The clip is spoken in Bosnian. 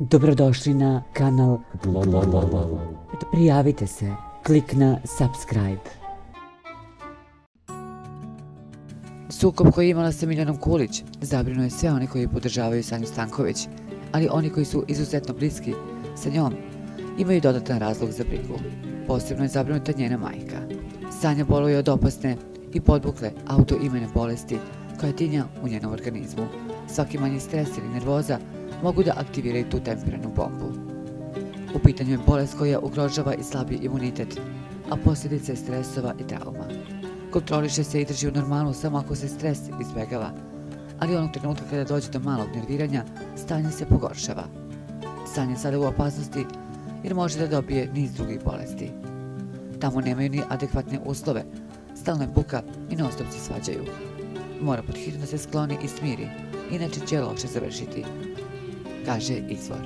Dobrodošli na kanal. Prijavite se, klik na subscribe. Sukob koji je imala sa Miljanom Kulić zabrinuo je sve one koji podržavaju Sanju Stanković, ali oni koji su izuzetno bliski sa njom imaju dodatan razlog za brigu. Posebno je zabrinuta njena majka. Sanja boluje od opasne i podbukle autoimune bolesti koja tinja u njenom organizmu. Svaki manji stres ili nervoza mogu da aktiviraju tu tempiranu bombu. U pitanju je bolest koja ugrožava i slabi imunitet, a posljedice stresova i trauma. Kontroliše se i drži u normalu samo ako se stres izbjegava, ali onog trenutka kada dođe do malog nerviranja, stanje se pogoršava. Sanja je sada u opasnosti jer može da dobije niz drugih bolesti. Tamo nemaju ni adekvatne uslove, stalna je buka i non-stop se svađaju. Mora pod hitno da se skloni i smiri, inače će loše završiti, kaže izvor.